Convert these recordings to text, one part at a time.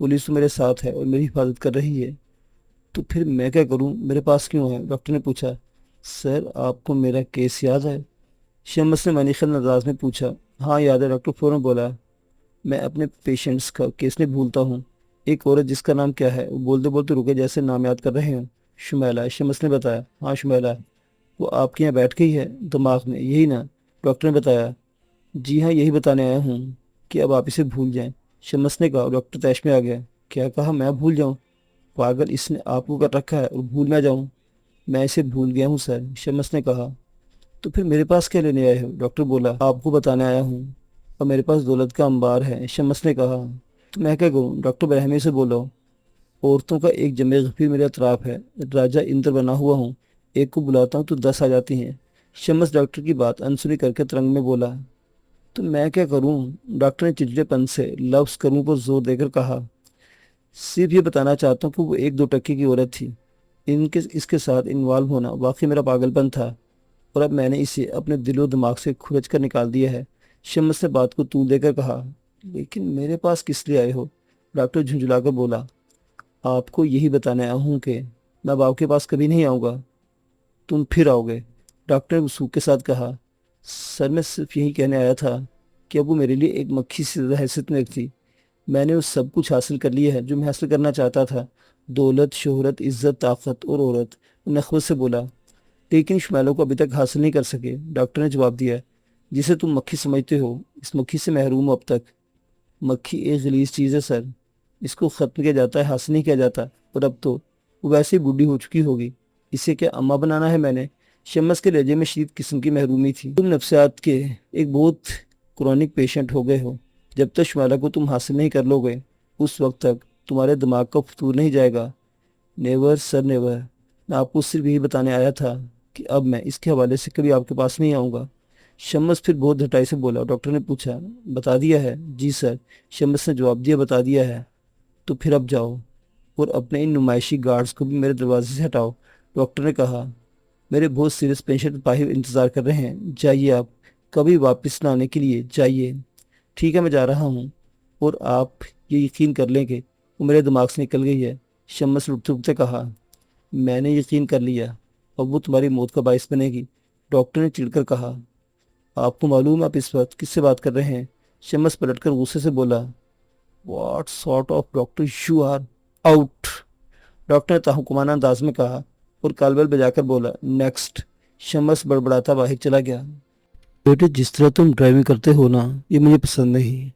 Police تو میرے ساتھ ہے اور میری حفاظت کر رہی ہے، تو پھر میں کیا کروں؟ میرے پاس کیوں ہے؟ ڈاکٹر نے پوچھا۔ سر، آپ کو میرا کیس یاد ہے؟ شمس نے معنی خیال انداز میں پوچھا۔ ہاں یاد ہے، ڈاکٹر فوراً بولا۔ میں اپنے پیشنٹس کا کیس نہیں بھولتا ہوں۔ ایک عورت جس کا نام کیا ہے؟ وہ بولتے بولتے رکے جیسے نام یاد کر رہے ہوں۔ شمیلہ، شمس نے بتایا۔ ہاں شمیلہ، وہ آپ کے یہاں بیٹھ گئی ہے دماغ میں، یہی نا؟ ڈاکٹر نے بتایا۔ جی ہاں، یہی بتانے آیا ہوں کہ اب آپ اسے بھول جائیں، شمس نے کہا۔ ڈاکٹر طیش میں آ گیا۔ کیا کہا؟ میں بھول جاؤں؟ پاگل، اس نے آپ کو کر رکھا ہے اور بھول میں جاؤں؟ میں اسے بھول گیا ہوں سر، شمس نے کہا۔ تو پھر میرے پاس کیا لینے آئے ہو؟ ڈاکٹر بولا۔ آپ کو بتانے آیا ہوں، اور میرے پاس دولت کا انبار ہے، شمس نے کہا۔ تو میں کیا کروں؟ ڈاکٹر برہمی سے بولا۔ عورتوں کا ایک جمع غفیر میرے اطراف ہے، راجہ اندر بنا ہوا ہوں، ایک کو بلاتا ہوں تو 10 آ جاتی ہیں۔ شمس ڈاکٹر کی بات انسنی کر کے ترنگ میں بولا۔ تو میں کیا کروں؟ ڈاکٹر نے چڑچڑے پن سے لفظ کروں پر زور دے کر کہا۔ صرف یہ بتانا چاہتا ہوں کہ وہ 1-2 ٹکے کی عورت تھی، اس کے ساتھ انوالو ہونا واقعی میرا پاگل پن تھا، اور اب میں نے اسے اپنے دل و دماغ سے کھرچ کر نکال دیا ہے۔ شمس نے بات کو طول دے کر کہا۔ لیکن میرے پاس کس لیے آئے ہو؟ ڈاکٹر جھنجھلا کر بولا۔ آپ کو یہی بتانے آیا ہوں کہ میں اب آپ کے پاس کبھی نہیں آؤں گا، تم پھر آؤ گے، ڈاکٹر نے وثوق کے ساتھ کہا۔ سر، میں صرف یہی کہنے آیا تھا کہ اب وہ میرے لیے ایک مکھی سے زیادہ حیثیت میں تھی۔ میں نے وہ سب کچھ حاصل کر لیا ہے جو میں حاصل کرنا چاہتا تھا، دولت، شہرت، عزت، طاقت اور عورت، وہ نخوت سے بولا۔ لیکن شمیلہ کو ابھی تک حاصل نہیں کر سکے، ڈاکٹر نے جواب دیا۔ جسے تم مکھی سمجھتے ہو، اس مکھی سے محروم ہو اب تک۔ مکھی ایک غلیظ چیز ہے سر، اس کو ختم کیا جاتا ہے، حاصل نہیں کیا جاتا، اور اب تو وہ ویسے ہی بوڑھی ہو چکی ہوگی، اسے کیا اماں بنانا ہے میں نے؟ شمس کے لہجے میں شدید قسم کی محرومی تھی۔ تم نفسیات کے ایک بہت کرونک پیشنٹ ہو گئے ہو، جب تک شمیلہ کو تم حاصل نہیں کر لو گے اس وقت تک تمہارے دماغ کا فطور نہیں جائے گا۔ نیور سر نیور، میں آپ کو صرف یہی بتانے آیا تھا کہ اب میں اس کے حوالے سے کبھی آپ کے پاس نہیں آؤں گا۔ شمس پھر بہت ڈھٹائی سے بولا۔ ڈاکٹر نے پوچھا۔ بتا دیا ہے؟ جی سر، شمس نے جواب دیا۔ بتا دیا ہے؟ تو پھر اب جاؤ اور اپنے ان نمائشی گارڈز کو بھی میرے دروازے سے ہٹاؤ، ڈاکٹر نے کہا۔ میرے بہت سیریس پیشنٹ باہر انتظار کر رہے ہیں، جائیے آپ، کبھی واپس نہ آنے کے لیے جائیے۔ ٹھیک ہے، میں جا رہا ہوں، اور آپ یہ یقین کر لیں کہ وہ میرے دماغ سے نکل گئی ہے، شمس رکتے رکتے کہا۔ میں نے یقین کر لیا، اب وہ تمہاری موت کا باعث بنے گی، ڈاکٹر نے چڑھ کر کہا۔ آپ کو معلوم ہے آپ اس وقت کس سے بات کر رہے ہیں؟ شمس پلٹ کر غصے سے بولا۔ What sort of doctor you are? Out, doctor نے تحکمانہ انداز میں کہا اور کالبل بجا کر بولا۔ نیکسٹ، شمس بڑبڑاتا باہر چلا گیا۔ بیٹے، جس طرح تم ڈرائیونگ کرتے ہو نا، یہ مجھے پسند نہیں۔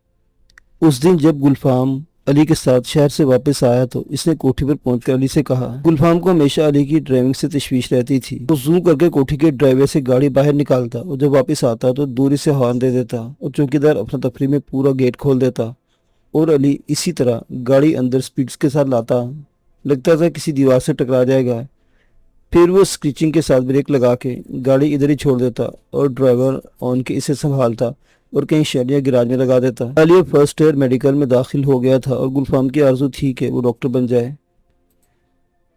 اس دن جب گلفام علی کے ساتھ شہر سے واپس آیا تو اس نے کوٹھی پر پہنچ کر علی سے کہا۔ گلفام کو ہمیشہ علی کی ڈرائیونگ سے تشویش رہتی تھی۔ وہ زوم کر کے کوٹھی کے ڈرائیو وے سے گاڑی باہر نکالتا اور جب واپس آتا تو دوری سے ہارن دے دیتا اور چوکیدار اپنا تفریح میں پورا گیٹ کھول دیتا، اور علی اسی طرح گاڑی اندر سپیڈز کے ساتھ لاتا، لگتا تھا کسی دیوار سے ٹکرا جائے گا۔ پھر وہ اسکریچنگ کے ساتھ بریک لگا کے گاڑی ادھر ہی چھوڑ دیتا اور ڈرائیور آن کے اسے سنبھالتا اور کہیں شیلیاں گراج میں لگا دیتا۔ علی فرسٹ ایئر میڈیکل میں داخل ہو گیا تھا اور گلفام کی آرزو تھی کہ وہ ڈاکٹر بن جائے۔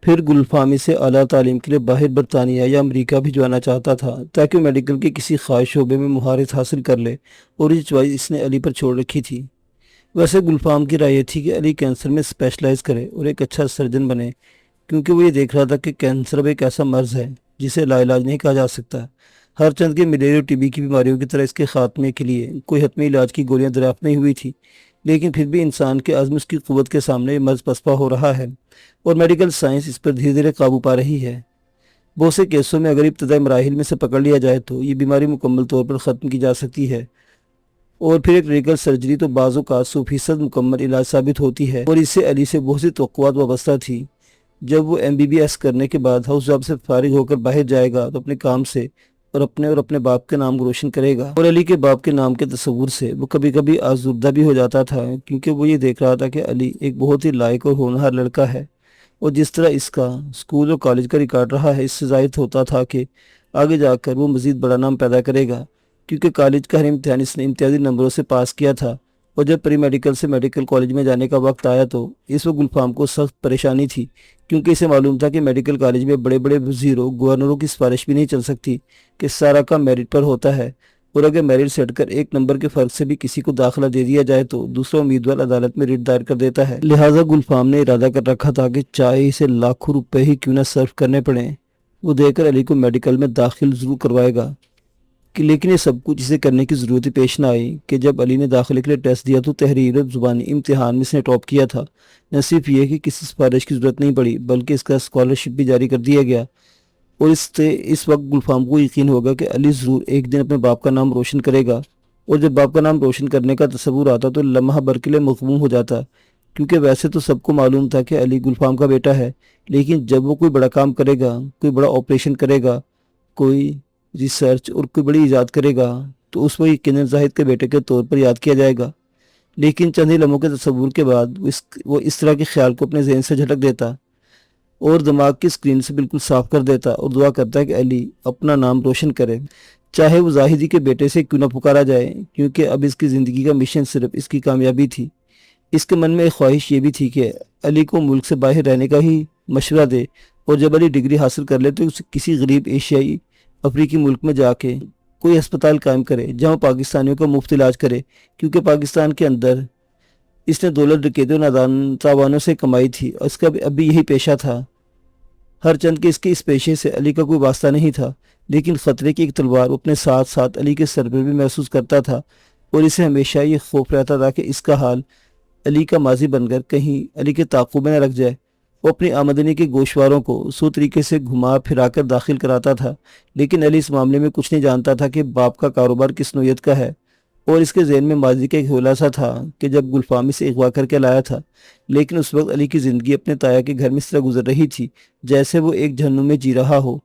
پھر گلفام اسے اعلیٰ تعلیم کے لیے باہر برطانیہ یا امریکہ بھجوانا چاہتا تھا تاکہ وہ میڈیکل کے کسی خاص شعبے میں مہارت حاصل کر لے، اور یہ چوائس اس نے علی پر چھوڑ رکھی تھی۔ ویسے گلفام کی رائے یہ تھی کہ علی کینسر میں اسپیشلائز کرے اور ایک اچھا سرجن بنے، کیونکہ وہ یہ دیکھ رہا تھا کہ کینسر اب ایک ایسا مرض ہے جسے لا علاج نہیں کہا جا سکتا۔ ہر چند کے ملیریا اور ٹی بی کی بیماریوں کی طرح اس کے خاتمے کے لیے کوئی حتمی علاج کی گولیاں دریافت نہیں ہوئی تھی، لیکن پھر بھی انسان کے عزم اس کی قوت کے سامنے یہ مرض پسپا ہو رہا ہے، اور میڈیکل سائنس اس پر دھیرے دھیرے قابو پا رہی ہے۔ بہت سے کیسوں میں اگر ابتدائی مراحل میں سے پکڑ لیا جائے تو یہ بیماری مکمل طور پر ختم کی جا سکتی ہے، اور پھر ایک ریڈیکل سرجری تو بعض اوقات 100% مکمل علاج ثابت ہوتی ہے۔ اور اس سے علی سے بہت سی توقعات وابستہ تھی۔ جب وہ MBBS کرنے کے بعد ہاؤس جاب سے فارغ ہو کر باہر جائے گا تو اپنے کام سے اور اپنے باپ کے نام کو روشن کرے گا، اور علی کے باپ کے نام کے تصور سے وہ کبھی کبھی آزردہ بھی ہو جاتا تھا، کیونکہ وہ یہ دیکھ رہا تھا کہ علی ایک بہت ہی لائق اور ہونہار لڑکا ہے، اور جس طرح اس کا اسکول اور کالج کا ریکارڈ رہا ہے اس سے ظاہر ہوتا تھا کہ آگے جا کر وہ مزید بڑا نام پیدا کرے گا، کیونکہ کالج کا ہر امتحان اس نے امتیازی نمبروں سے پاس کیا تھا، اور جب پری میڈیکل سے میڈیکل کالج میں جانے کا وقت آیا تو اس وقت گلفام کو سخت پریشانی تھی، کیونکہ اسے معلوم تھا کہ میڈیکل کالج میں بڑے بڑے وزیروں گورنروں کی سفارش بھی نہیں چل سکتی کہ سارا کام میرٹ پر ہوتا ہے، اور اگر میرٹ سے ہٹ کر ایک نمبر کے فرق سے بھی کسی کو داخلہ دے دیا جائے تو دوسرا امیدوار عدالت میں ریٹ دائر کر دیتا ہے۔ لہٰذا گلفام نے ارادہ کر رکھا تھا کہ چاہے اسے لاکھوں روپے ہی کیوں نہ صرف کرنے پڑیں، وہ دے کر علی کو میڈیکل میں داخل ضرور کروائے گا۔ لیکن یہ سب کچھ اسے کرنے کی ضرورت پیش نہ آئی کہ جب علی نے داخلے کے لیے ٹیسٹ دیا تو تحریر اور زبانی امتحان میں اس نے ٹاپ کیا تھا۔ نہ صرف یہ کہ کسی سفارش کی ضرورت نہیں پڑی بلکہ اس کا اسکالرشپ بھی جاری کر دیا گیا، اور اس وقت گلفام کو یقین ہوگا کہ علی ضرور ایک دن اپنے باپ کا نام روشن کرے گا، اور جب باپ کا نام روشن کرنے کا تصور آتا تو لمحہ بھر کے لیے مغموم ہو جاتا، کیونکہ ویسے تو سب کو معلوم تھا کہ علی گلفام کا بیٹا ہے، لیکن جب وہ کوئی بڑا کام کرے گا، کوئی بڑا آپریشن کرے گا، کوئی ریسرچ اور کوئی بڑی ایجاد کرے گا تو اس وقت یقیناً زاہد کے بیٹے کے طور پر یاد کیا جائے گا۔ لیکن چند ہی لمحوں کے تصور کے بعد وہ اس طرح کے خیال کو اپنے ذہن سے جھٹک دیتا اور دماغ کی اسکرین سے بالکل صاف کر دیتا اور دعا کرتا ہے کہ علی اپنا نام روشن کرے، چاہے وہ زاہدی کے بیٹے سے کیوں نہ پکارا جائے، کیونکہ اب اس کی زندگی کا مشن صرف اس کی کامیابی تھی۔ اس کے من میں ایک خواہش یہ بھی تھی کہ علی کو ملک سے باہر رہنے کا ہی مشورہ دے، اور جب علی ڈگری حاصل کر لے تو اسے کسی غریب ایشیائی افریقی ملک میں جا کے کوئی ہسپتال قائم کرے جہاں پاکستانیوں کا مفت علاج کرے، کیونکہ پاکستان کے اندر اس نے دولت ڈکیتی اور نادان تاوانوں سے کمائی تھی اور اس کا ابھی یہی پیشہ تھا۔ ہر چند کے اس پیشے سے علی کا کوئی واسطہ نہیں تھا، لیکن خطرے کی ایک تلوار وہ اپنے ساتھ ساتھ علی کے سر پر بھی محسوس کرتا تھا، اور اسے ہمیشہ یہ خوف رہتا تھا کہ اس کا حال علی کا ماضی بن کر کہیں علی کے تعاقب میں نہ رکھ جائے۔ وہ اپنی آمدنی کے گوشواروں کو سو طریقے سے گھما پھرا کر داخل کراتا تھا، لیکن علی اس معاملے میں کچھ نہیں جانتا تھا کہ باپ کا کاروبار کس نوعیت کا ہے، اور اس کے ذہن میں ماضی کا ایک حوالہ سا تھا کہ جب گلفام سے اغوا کر کے لایا تھا، لیکن اس وقت علی کی زندگی اپنے تایا کے گھر میں اس طرح گزر رہی تھی جیسے وہ ایک جہنم میں جی رہا ہو،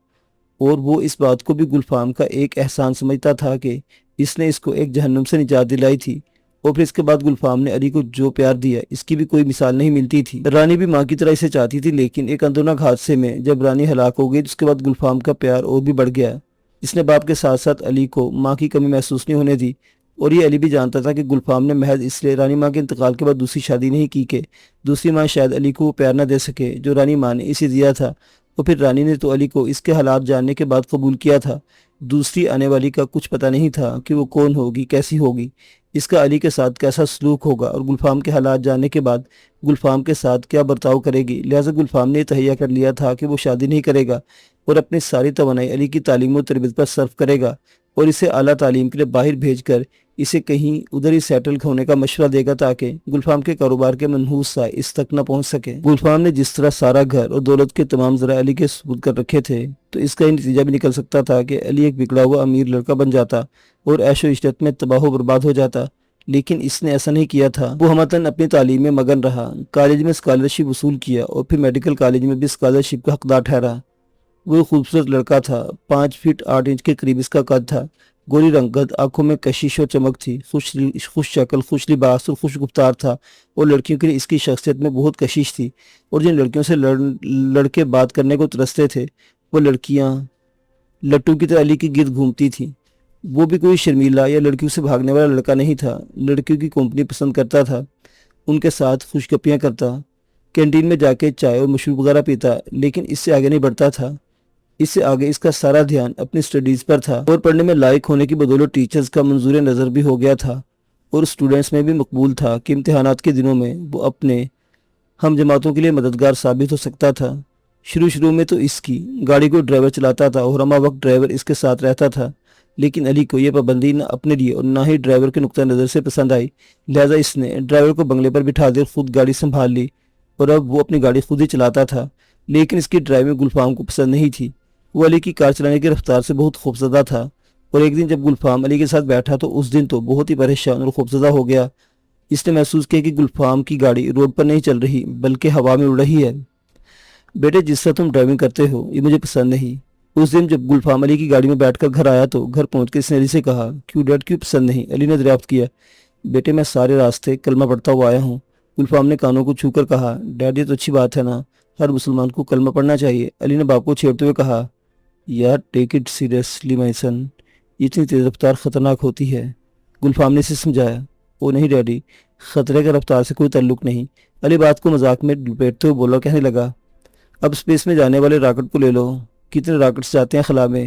اور وہ اس بات کو بھی گلفام کا ایک احسان سمجھتا تھا کہ اس نے اس کو ایک جہنم سے نجات دلائی تھی، اور پھر اس کے بعد گلفام نے علی کو جو پیار دیا اس کی بھی کوئی مثال نہیں ملتی تھی۔ رانی بھی ماں کی طرح اسے چاہتی تھی، لیکن ایک اندروناک حادثے میں جب رانی ہلاک ہو گئی تو اس کے بعد گلفام کا پیار اور بھی بڑھ گیا۔ اس نے باپ کے ساتھ ساتھ علی کو ماں کی کمی محسوس نہیں ہونے دی، اور یہ علی بھی جانتا تھا کہ گلفام نے محض اس لیے رانی ماں کے انتقال کے بعد دوسری شادی نہیں کی کہ دوسری ماں شاید علی کو وہ پیار نہ دے سکے جو رانی ماں نے اسے دیا تھا، اور پھر رانی نے تو علی کو اس کے حالات جاننے کے بعد قبول کیا تھا۔ دوسری آنے والی کا کچھ پتہ نہیں تھا کہ وہ کون ہوگی، کیسی ہوگی، اس کا علی کے ساتھ کیسا سلوک ہوگا، اور گلفام کے حالات جاننے کے بعد گلفام کے ساتھ کیا برتاؤ کرے گی۔ لہٰذا گلفام نے تہیہ کر لیا تھا کہ وہ شادی نہیں کرے گا اور اپنی ساری توانائی علی کی تعلیم و تربیت پر صرف کرے گا، اور اسے اعلیٰ تعلیم کے لیے باہر بھیج کر اسے کہیں ادھر ہی سیٹل ہونے کا مشورہ دے گا تاکہ گلفام کے کاروبار کے منحوس سائے اس تک نہ پہنچ سکے۔ گلفام نے جس طرح سارا گھر اور دولت کے تمام ذرائع علی کے سپرد کر رکھے تھے تو اس کا یہ نتیجہ بھی نکل سکتا تھا کہ علی ایک بگڑا ہوا امیر لڑکا بن جاتا اور عیش و عشرت میں تباہ و برباد ہو جاتا، لیکن اس نے ایسا نہیں کیا تھا۔ وہ ہمتاً اپنی تعلیم میں مگن رہا، کالج میں اسکالرشپ وصول کیا اور پھر میڈیکل کالج میں بھی اسکالرشپ کا حقدار ٹھہرا۔ وہ ایک خوبصورت لڑکا تھا، 5 فٹ 8 انچ کے قریب اس کا قد تھا، گوری رنگت، آنکھوں میں کشش اور چمک تھی، خوش شکل، خوش لباس اور خوش گفتار تھا، اور لڑکیوں کے لیے اس کی شخصیت میں بہت کشش تھی، اور جن لڑکیوں سے لڑکے بات کرنے کو ترستے تھے وہ لڑکیاں لٹو کی طرح علی کی گرد گھومتی تھیں۔ وہ بھی کوئی شرمیلا یا لڑکیوں سے بھاگنے والا لڑکا نہیں تھا، لڑکیوں کی کمپنی پسند کرتا تھا، ان کے ساتھ خوش گپیاں کرتا، کینٹین میں جا کے چائے اور مشروب وغیرہ پیتا، لیکن اس سے آگے نہیں بڑھتا تھا۔ اس سے آگے اس کا سارا دھیان اپنی سٹڈیز پر تھا، اور پڑھنے میں لائق ہونے کی بدولت ٹیچرز کا منظور نظر بھی ہو گیا تھا، اور اسٹوڈنٹس میں بھی مقبول تھا کہ امتحانات کے دنوں میں وہ اپنے ہم جماعتوں کے لیے مددگار ثابت ہو سکتا تھا۔ شروع میں تو اس کی گاڑی کو ڈرائیور چلاتا تھا اور ہمہ وقت ڈرائیور اس کے ساتھ رہتا تھا، لیکن علی کو یہ پابندی نہ اپنے لیے اور نہ ہی ڈرائیور کے نقطہ نظر سے پسند آئی، لہٰذا اس نے ڈرائیور کو بنگلے پر بٹھا دے خود گاڑی سنبھال لی، اور اب وہ اپنی گاڑی خود ہی چلاتا تھا۔ لیکن اس کی ڈرائیونگ گلفام کو پسند نہیں تھی، وہ علی کی کار چلانے کی رفتار سے بہت خوفزدہ تھا، اور ایک دن جب گلفام علی کے ساتھ بیٹھا تو اس دن تو بہت ہی پریشان اور خوفزدہ ہو گیا۔ اس نے محسوس کیا کہ گلفام کی گاڑی روڈ پر نہیں چل رہی بلکہ ہوا میں اڑ رہی ہے۔ بیٹے، جس طرح تم ڈرائیونگ کرتے ہو یہ مجھے پسند نہیں۔ اس دن جب گلفام علی کی گاڑی میں بیٹھ کر گھر آیا تو گھر پہنچ کے اس نے علی سے کہا، کیوں ڈیڈ، کیوں پسند نہیں؟ علی نے دریافت کیا، بیٹے میں سارے راستے کلمہ پڑھتا ہوا آیا ہوں۔ گلفام نے کانوں کو چھو کر کہا، ڈیڈ یہ تو اچھی بات ہے نا، ہر مسلمان کو کلمہ پڑھنا چاہیے۔ علی نے باپ کو چھیڑتے ہوئے کہا، یار ٹیک اٹ سیریسلی مائی سن، یہ اتنی تیز رفتار خطرناک ہوتی ہے۔ گلفام نے اسے سمجھایا، او نہیں ڈیڈی، خطرے کا رفتار سے کوئی تعلق نہیں۔ علی بات کو مذاق میں لپیٹتے ہوئے بولا، کہنے لگا، اب اسپیس میں جانے والے راکٹ کو لے لو، کتنے راکٹس جاتے ہیں خلا میں،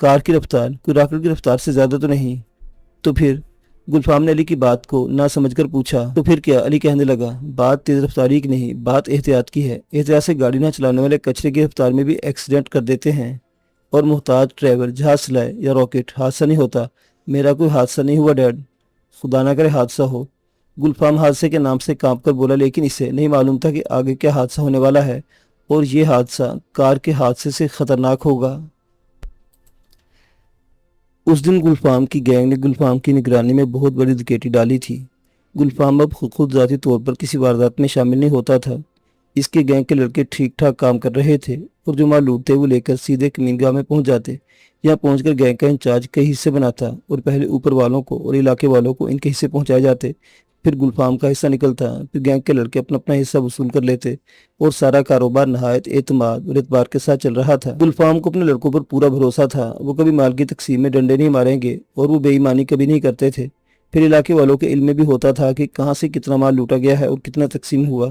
کار کی رفتار کوئی راکٹ کی رفتار سے زیادہ تو نہیں؟ تو پھر؟ گلفام نے علی کی بات کو نہ سمجھ کر پوچھا۔ تو پھر کیا؟ علی کہنے لگا، بات تیز رفتاری کی نہیں، بات احتیاط کی ہے۔ احتیاط سے گاڑی نہ چلانے والے کچرے کی رفتار میں بھی ایکسیڈنٹ کر دیتے ہیں، اور محتاط ڈرائیور جہاز چلائے یا راکٹ حادثہ نہیں ہوتا۔ میرا کوئی حادثہ نہیں ہوا ڈیڈ، خدا نہ کرے حادثہ ہو۔ گلفام حادثے کے نام سے کانپ کر بولا، لیکن اسے نہیں معلوم تھا کہ آگے کیا حادثہ ہونے والا ہے، اور یہ حادثہ کار کے حادثے سے خطرناک ہوگا۔ اس دن گلفام کی گینگ نے گلفام کی نگرانی میں بہت بڑی ڈکیتی ڈالی تھی۔ گلفام اب خود ذاتی طور پر کسی واردات میں شامل نہیں ہوتا تھا۔ اس کے گینگ کے لڑکے ٹھیک ٹھاک کام کر رہے تھے، اور جو مال لوٹتے وہ لے کر سیدھے کمینگاہ میں پہنچ جاتے۔ یہاں پہنچ کر گینگ کا انچارج کئی حصے بناتا، اور پہلے اوپر والوں کو اور علاقے والوں کو ان کے حصے پہنچائے جاتے، پھر گلفام کا حصہ نکلتا، پھر گینگ کے لڑکے اپنا اپنا حصہ وصول کر لیتے، اور سارا کاروبار نہایت اعتماد اور اعتبار کے ساتھ چل رہا تھا۔ گلفام کو اپنے لڑکوں پر پورا بھروسہ تھا، وہ کبھی مال کی تقسیم میں ڈنڈے نہیں ماریں گے، اور وہ بے ایمانی کبھی نہیں کرتے تھے۔ پھر علاقے والوں کے علم میں بھی ہوتا تھا کہ کہاں سے کتنا مال لوٹا گیا ہے اور کتنا تقسیم ہوا۔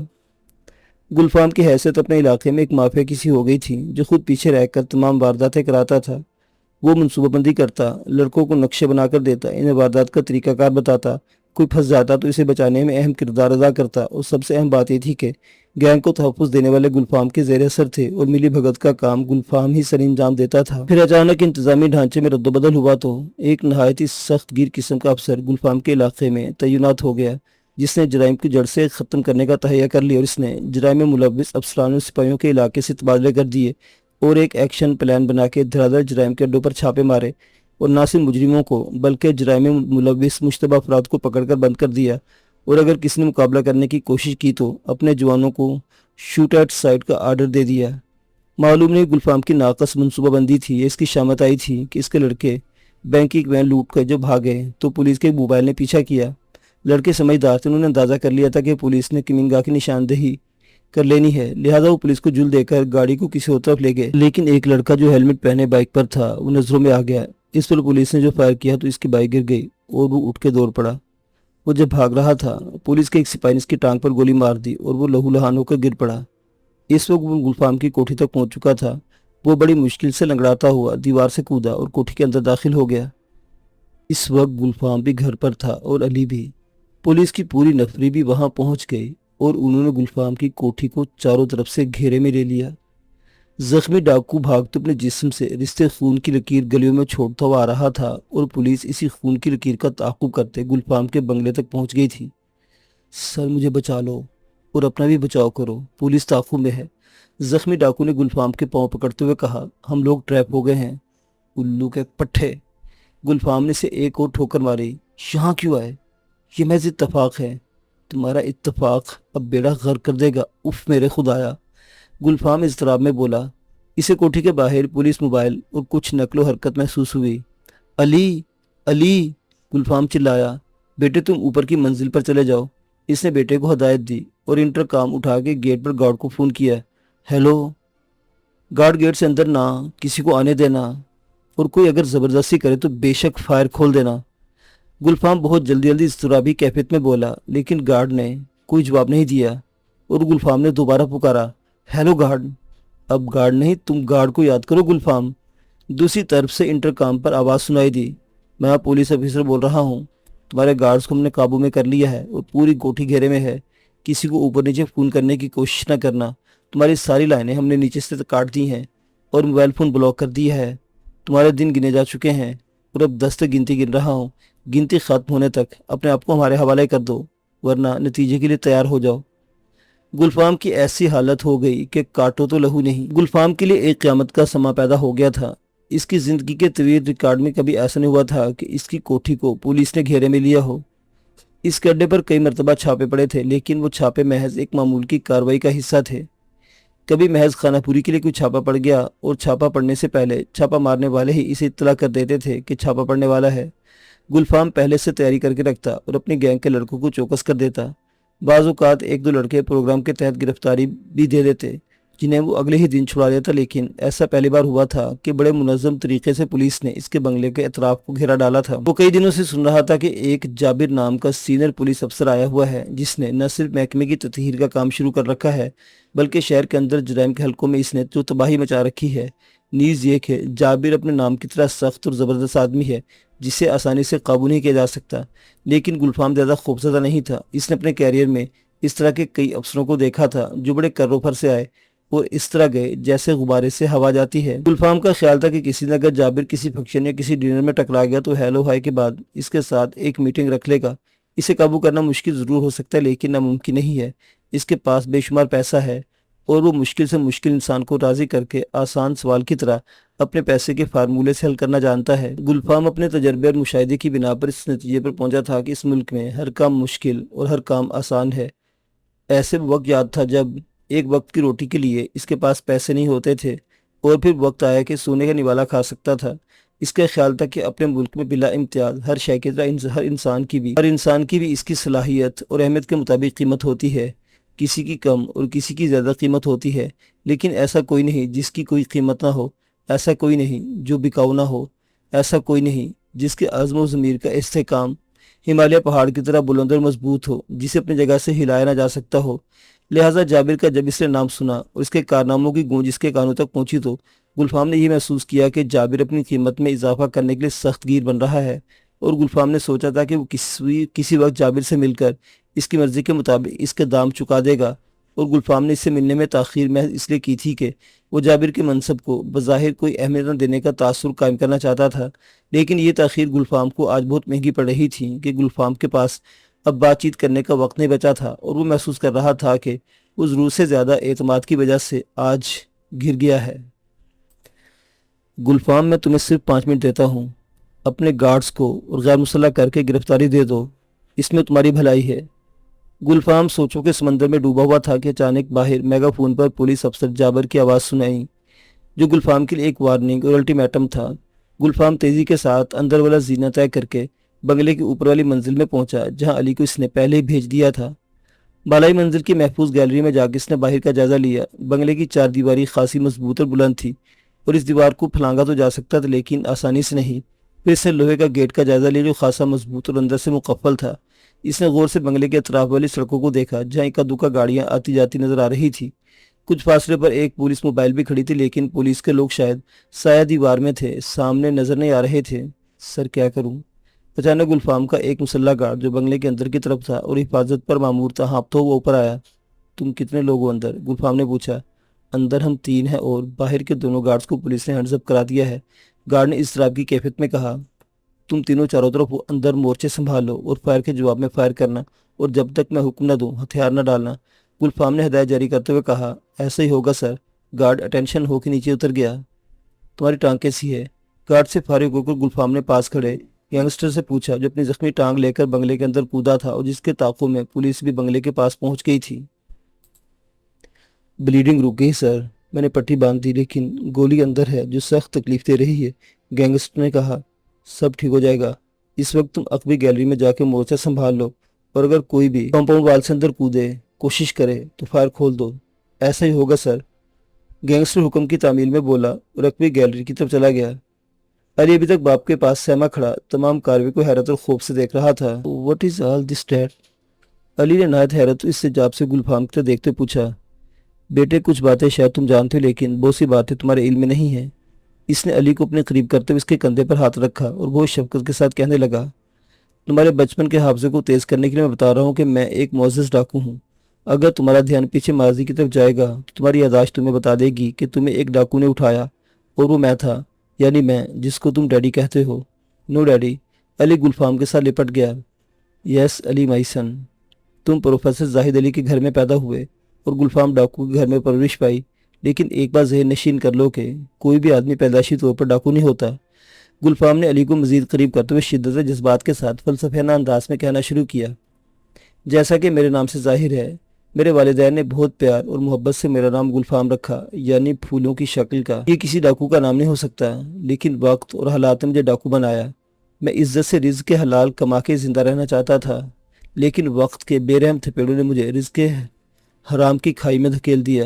گلفام کی حیثیت اپنے علاقے میں ایک مافیا کسی ہو گئی تھی، جو خود پیچھے رہ کر تمام وارداتیں کراتا تھا۔ وہ منصوبہ بندی کرتا، لڑکوں کو نقشے بنا کر دیتا، انہیں واردات کا طریقہ کار بتاتا، کوئی پھنس جاتا تو اسے بچانے میں اہم کردار ادا کرتا، اور سب سے اہم بات یہ تھی کہ گینگ کو تحفظ دینے والے گلفام کے زیر اثر تھے، اور ملی بھگت کا کام گلفام ہی سر انجام دیتا تھا۔ پھر اچانک انتظامی ڈھانچے میں رد و بدل ہوا تو ایک نہایت ہی سخت گیر قسم کا افسر گلفام کے علاقے میں تعینات ہو گیا، جس نے جرائم کی جڑ سے ختم کرنے کا تہیہ کر لیا، اور اس نے جرائم میں ملوث افسران اور سپاہیوں کے علاقے سے تبادلے کر دیے، اور ایک ایکشن پلان بنا کے دھڑا دھڑ جرائم کے اڈوں پر چھاپے مارے، اور نہ صرف مجرموں کو بلکہ جرائم میں ملوث مشتبہ افراد کو پکڑ کر بند کر دیا، اور اگر کسی نے مقابلہ کرنے کی کوشش کی تو اپنے جوانوں کو شوٹ ایٹ سائٹ کا آرڈر دے دیا۔ معلوم نہیں گلفام کی ناقص منصوبہ بندی تھی یا اس کی شامت آئی تھی کہ اس کے لڑکے بینک کی وین لوٹ کر جب بھاگے تو پولیس کے موبائل نے پیچھا کیا۔ لڑکے سمجھدار تھے، انہوں نے اندازہ کر لیا تھا کہ پولیس نے کمینگاہ کی نشاندہی کر لینی ہے، لہذا وہ پولیس کو جل دے کر گاڑی کو کسی اور طرف لے گئے۔ لیکن ایک لڑکا جو ہیلمٹ پہنے بائک پر تھا وہ نظروں میں آ گیا۔ اس پر پولیس نے جو فائر کیا تو اس کی بائک گر گئی اور وہ اٹھ کے دوڑ پڑا۔ وہ جب بھاگ رہا تھا پولیس کے ایک سپاہی نے اس کی ٹانگ پر گولی مار دی اور وہ لہو لہان ہو کر گر پڑا۔ اس وقت وہ گلفام کی کوٹھی تک پہنچ چکا تھا۔ وہ بڑی مشکل سے لنگڑاتا ہوا دیوار سے کودا اور کوٹھی کے اندر داخل ہو گیا۔ اس وقت گلفام بھی گھر پر تھا اور علی بھی۔ پولیس کی پوری نفری بھی وہاں پہنچ گئی اور انہوں نے گلفام کی کوٹھی کو چاروں طرف سے گھیرے میں لے لیا۔ زخمی ڈاکو بھاگتے اپنے جسم سے رشتے خون کی لکیر گلیوں میں چھوڑتا ہوا آ رہا تھا، اور پولیس اسی خون کی لکیر کا تعاقب کرتے گلفام کے بنگلے تک پہنچ گئی تھی۔ سر مجھے بچا لو اور اپنا بھی بچاؤ کرو، پولیس تعاقب میں ہے، زخمی ڈاکو نے گلفام کے پاؤں پکڑتے ہوئے کہا۔ ہم لوگ ٹریپ ہو گئے ہیں، الو کے پٹھے۔ گلفام نے اسے ایک اور ٹھوکر ماری۔ یہاں کیوں آئے؟ یہ محض اتفاق ہے، تمہارا اتفاق اب بیڑا غرق کر دے گا، اف میرے خدایا، گلفام اضطراب میں بولا۔ اسے کوٹھی کے باہر پولیس موبائل اور کچھ نقل و حرکت محسوس ہوئی۔ علی علی، گلفام چلایا، بیٹے تم اوپر کی منزل پر چلے جاؤ۔ اس نے بیٹے کو ہدایت دی اور انٹرکام اٹھا کے گیٹ پر گارڈ کو فون کیا۔ ہیلو گارڈ، گیٹ سے اندر نہ کسی کو آنے دینا، اور کوئی اگر زبردستی کرے تو بے شک فائر کھول دینا۔ گلفام بہت جلدی اضطرابی کیفیت میں بولا، لیکن گارڈ نے کوئی جواب نہیں دیا، اور گلفام نے دوبارہ پکارا، ہیلو گارڈ۔ اب گارڈ نہیں، تم گارڈ کو یاد کرو گلفام۔ دوسری طرف سے انٹرکام پر آواز سنائی دی، میں پولیس آفیسر بول رہا ہوں، تمہارے گارڈز کو ہم نے قابو میں کر لیا ہے اور پوری کوٹھی گھیرے میں ہے، کسی کو اوپر نیچے فون کرنے کی کوشش نہ کرنا، تمہاری ساری لائنیں ہم نے نیچے سے کاٹ دی ہیں اور موبائل فون بلاک کر دیا ہے، تمہارے دن گنے جا چکے ہیں اور اب 10 تک گنتی گن رہا ہوں، گنتی ختم ہونے تک اپنے آپ کو ہمارے حوالے کر دو ورنہ نتیجے کے لیے تیار ہو جاؤ۔ گلفام کی ایسی حالت ہو گئی کہ کاٹو تو لہو نہیں۔ گلفام کے لیے ایک قیامت کا سما پیدا ہو گیا تھا۔ اس کی زندگی کے طویل ریکارڈ میں کبھی ایسا نہیں ہوا تھا کہ اس کی کوٹھی کو پولیس نے گھیرے میں لیا ہو۔ اس کے اڈے پر کئی مرتبہ چھاپے پڑے تھے، لیکن وہ چھاپے محض ایک معمول کی کارروائی کا حصہ تھے۔ کبھی محض خانہ پوری کے لیے کوئی چھاپا پڑ گیا اور چھاپا پڑنے سے پہلے چھاپا مارنے والے ہی اسے اطلاع کر دیتے تھے کہ چھاپا پڑنے والا ہے۔ گلفام پہلے سے تیاری کر کے رکھتا اور اپنی گینگ کے لڑکوں کو چوکس کر دیتا۔ بعض اوقات ایک دو لڑکے پروگرام کے تحت گرفتاری بھی دے دیتے، جنہیں وہ اگلے ہی دن چھڑا لیا تھا، لیکن ایسا پہلی بار ہوا تھا کہ بڑے منظم طریقے سے پولیس نے اس کے بنگلے کے اطراف کو گھیرا ڈالا تھا۔ وہ کئی دنوں سے سن رہا تھا کہ ایک جابر نام کا سینئر پولیس افسر آیا ہوا ہے جس نے نہ صرف محکمے کی تطہیر کا کام شروع کر رکھا ہے بلکہ شہر کے اندر جرائم کے حلقوں میں اس نے جو تباہی مچا رکھی ہے، نیز یہ کہ جابر اپنے نام کی طرح سخت اور زبردست آدمی ہے جسے آسانی سے قابو نہیں کیا جا سکتا۔ لیکن گلفام زیادہ خوفزدہ نہیں تھا۔ اس نے اپنے کیریئر میں اس طرح کے کئی افسروں کو دیکھا تھا جو بڑے کرو پھر سے آئے اور اس طرح گئے جیسے غبارے سے ہوا جاتی ہے۔ گلفام کا خیال تھا کہ کسی نے اگر جابر کسی فنکشن یا کسی ڈنر میں ٹکرا گیا تو ہیلو ہائی کے بعد اس کے ساتھ ایک میٹنگ رکھ لے گا۔ اسے قابو کرنا مشکل ضرور ہو سکتا ہے لیکن ناممکن نہیں ہے۔ اس کے پاس بے شمار پیسہ ہے اور وہ مشکل سے مشکل انسان کو راضی کر کے آسان سوال کی طرح اپنے پیسے کے فارمولے سے حل کرنا جانتا ہے۔ گلفام اپنے تجربے اور مشاہدے کی بنا پر اس نتیجے پر پہنچا تھا کہ اس ملک میں ہر کام مشکل اور ہر کام آسان ہے۔ ایسے وقت یاد تھا جب ایک وقت کی روٹی کے لیے اس کے پاس پیسے نہیں ہوتے تھے اور پھر وقت آیا کہ سونے کا نوالا کھا سکتا تھا۔ اس کا خیال تھا کہ اپنے ملک میں بلا امتیاز ہر شے کی طرح ہر انسان کی بھی اس کی صلاحیت اور اہمیت کے مطابق قیمت ہوتی ہے۔ کسی کی کم اور کسی کی زیادہ قیمت ہوتی ہے، لیکن ایسا کوئی نہیں جس کی کوئی قیمت نہ ہو، ایسا کوئی نہیں جو بکاؤ نہ ہو، ایسا کوئی نہیں جس کے عزم و ضمیر کا استحکام ہمالیہ پہاڑ کی طرح بلند اور مضبوط ہو، جسے اپنی جگہ سے ہلایا نہ جا سکتا ہو۔ لہٰذا جابر کا جب اس نے نام سنا اور اس کے کارناموں کی گونج اس کے کانوں تک پہنچی تو گلفام نے یہ محسوس کیا کہ جابر اپنی قیمت میں اضافہ کرنے کے لیے سخت گیر بن رہا ہے، اور گلفام نے سوچا تھا کہ وہ کسی وقت جابر سے مل کر اس کی مرضی کے مطابق اس کے دام چکا دے گا، اور گلفام نے اس سے ملنے میں تاخیر محض اس لیے کی تھی کہ وہ جابر کے منصب کو بظاہر کوئی اہمیت نہ دینے کا تاثر قائم کرنا چاہتا تھا۔ لیکن یہ تاخیر گلفام کو آج بہت مہنگی پڑ رہی تھی کہ گلفام کے پاس اب بات چیت کرنے کا وقت نہیں بچا تھا، اور وہ محسوس کر رہا تھا کہ وہ ضرورت سے زیادہ اعتماد کی وجہ سے آج گر گیا ہے۔ گلفام، میں تمہیں صرف 5 منٹ دیتا ہوں، اپنے گارڈز کو اور غیر مسلح کر کے گرفتاری دے دو، اس میں تمہاری بھلائی ہے۔ گلفام سوچوں کے سمندر میں ڈوبا ہوا تھا کہ اچانک باہر میگا فون پر پولیس افسر جابر کی آواز سنائی، جو گلفام کے لیے ایک وارننگ اور الٹیمیٹم تھا۔ گلفام تیزی کے ساتھ اندر والا زینہ طے کر کے بنگلے کی اوپر والی منزل میں پہنچا جہاں علی کو اس نے پہلے ہی بھیج دیا تھا۔ بالائی منزل کی محفوظ گیلری میں جا کے اس نے باہر کا جائزہ لیا۔ بنگلے کی 4 دیواری خاصی مضبوط اور بلند تھی اور اس دیوار کو پھلانگا تو جا سکتا تھا لیکن آسانی سے نہیں۔ پھر اس نے لوہے کا گیٹ کا جائزہ لیا جو خاصا مضبوط اور اندر سے مقفل تھا۔ اس نے غور سے بنگلے کے اطراف والی سڑکوں کو دیکھا جہاں اکا دکا گاڑیاں آتی جاتی نظر آ رہی تھی۔ کچھ فاصلے پر ایک پولیس موبائل بھی کھڑی تھی لیکن پولیس کے لوگ شاید سایہ دیوار میں تھے، سامنے نظر نہیں آ رہے تھے۔ سر کیا کروں؟ اچانک گلفام کا ایک مسلح گارڈ جو بنگلے کے اندر کی طرف تھا اور حفاظت پر مامور تھا ہانپتا ہوا اوپر آیا۔ تم کتنے لوگ ہو اندر؟ گلفام نے پوچھا۔ اندر ہم 3 ہیں اور باہر کے دونوں گارڈز کو پولیس نے ہینڈز اپ کرا دیا ہے، گارڈ نے اضطراب کی کیفیت میں کہا۔ تم تینوں چاروں طرف اندر مورچے سنبھال لو اور فائر کے جواب میں فائر کرنا، اور جب تک میں حکم نہ دوں ہتھیار نہ ڈالنا، گلفام نے ہدایت جاری کرتے ہوئے کہا۔ ایسا ہی ہوگا سر۔ گارڈ اٹینشن ہو کے نیچے اتر گیا۔ تمہاری ٹانگ کیسی ہے؟ گارڈ سے فارغ ہو کر گلفام نے پاس کھڑے گینگسٹر سے پوچھا جو اپنی زخمی ٹانگ لے کر بنگلے کے اندر کودا تھا اور جس کے طاقوں میں پولیس بھی بنگلے کے پاس پہنچ گئی تھی۔ بلیڈنگ رک گئی سر، میں نے پٹی باندھ دی لیکن گولی اندر ہے جو سخت تکلیف دے رہی ہے، گینگسٹر نے کہا۔ سب ٹھیک ہو جائے گا، اس وقت تم عقبی گیلری میں جا کے مورچہ سنبھال لو اور اگر کوئی بھی کمپاؤنڈ وال سے اندر کودے کوشش کرے تو فائر کھول دو۔ ایسا ہی ہوگا سر، گینگسٹر حکم کی تعمیل میں بولا اور عقبی گیلری کی طرف چلا گیا۔ علی ابھی تک باپ کے پاس سہما کھڑا تمام کارروائی کو حیرت اور خوف سے دیکھ رہا تھا۔ What is all this dead? علی نے نہایت حیرت اس سے جاب سے گلفام کی طرف دیکھتے پوچھا۔ بیٹے کچھ باتیں شاید تم جانتے ہو لیکن بہت سی باتیں تمہارے علم میں نہیں ہیں۔ اس نے علی کو اپنے قریب کرتے ہوئے اس کے کندھے پر ہاتھ رکھا اور بہت شفقت کے ساتھ کہنے لگا۔ تمہارے بچپن کے حافظے کو تیز کرنے کے لیے میں بتا رہا ہوں کہ میں ایک معزز ڈاکو ہوں۔ اگر تمہارا دھیان پیچھے ماضی کی طرف جائے گا تو تمہاری یادداشت تمہیں بتا دے گی کہ تمہیں ایک ڈاکو نے اٹھایا اور وہ میں تھا، یعنی میں جس کو تم ڈیڈی کہتے ہو۔ نو ڈیڈی، علی گلفام کے ساتھ لپٹ گیا۔ یس علی مائی سن، تم پروفیسر زاہد علی کے گھر میں پیدا ہوئے اور گلفام ڈاکو کے گھر میں پرورش پائی، لیکن ایک بار ذہن نشین کر لو کہ کوئی بھی آدمی پیدائشی طور پر ڈاکو نہیں ہوتا۔ گلفام نے علی کو مزید قریب کرتے ہوئے شدت جذبات کے ساتھ فلسفیانہ انداز میں کہنا شروع کیا۔ جیسا کہ میرے نام سے ظاہر ہے، میرے والدین نے بہت پیار اور محبت سے میرا نام گلفام رکھا، یعنی پھولوں کی شکل کا۔ یہ کسی ڈاکو کا نام نہیں ہو سکتا، لیکن وقت اور حالات نے مجھے ڈاکو بنایا۔ میں عزت سے رزق کے حلال کما کے زندہ رہنا چاہتا تھا، لیکن وقت کے بے رحم تھپیڑوں نے مجھے رزق کے حرام کی کھائی میں دھکیل دیا۔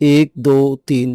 1 2 3।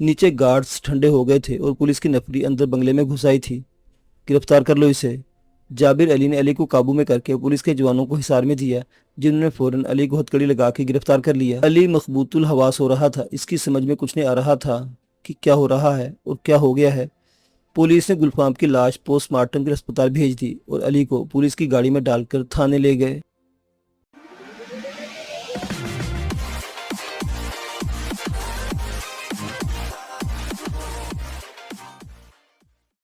نیچے گارڈز ٹھنڈے ہو گئے تھے اور پولیس کی نفری اندر بنگلے میں گھس آئی تھی۔ گرفتار کر لو اسے۔ جابر علی نے علی کو قابو میں کر کے پولیس کے جوانوں کو حصار میں دیا، جنہوں نے فوراً علی کو ہتھکڑی لگا کے گرفتار کر لیا۔ علی مخبوط الحواس ہو رہا تھا، اس کی سمجھ میں کچھ نہیں آ رہا تھا کہ کیا ہو رہا ہے اور کیا ہو گیا ہے۔ پولیس نے گلفام کی لاش پوسٹ مارٹم کے ہسپتال بھیج دی اور علی کو پولیس کی گاڑی میں ڈال کر تھانے لے گئے۔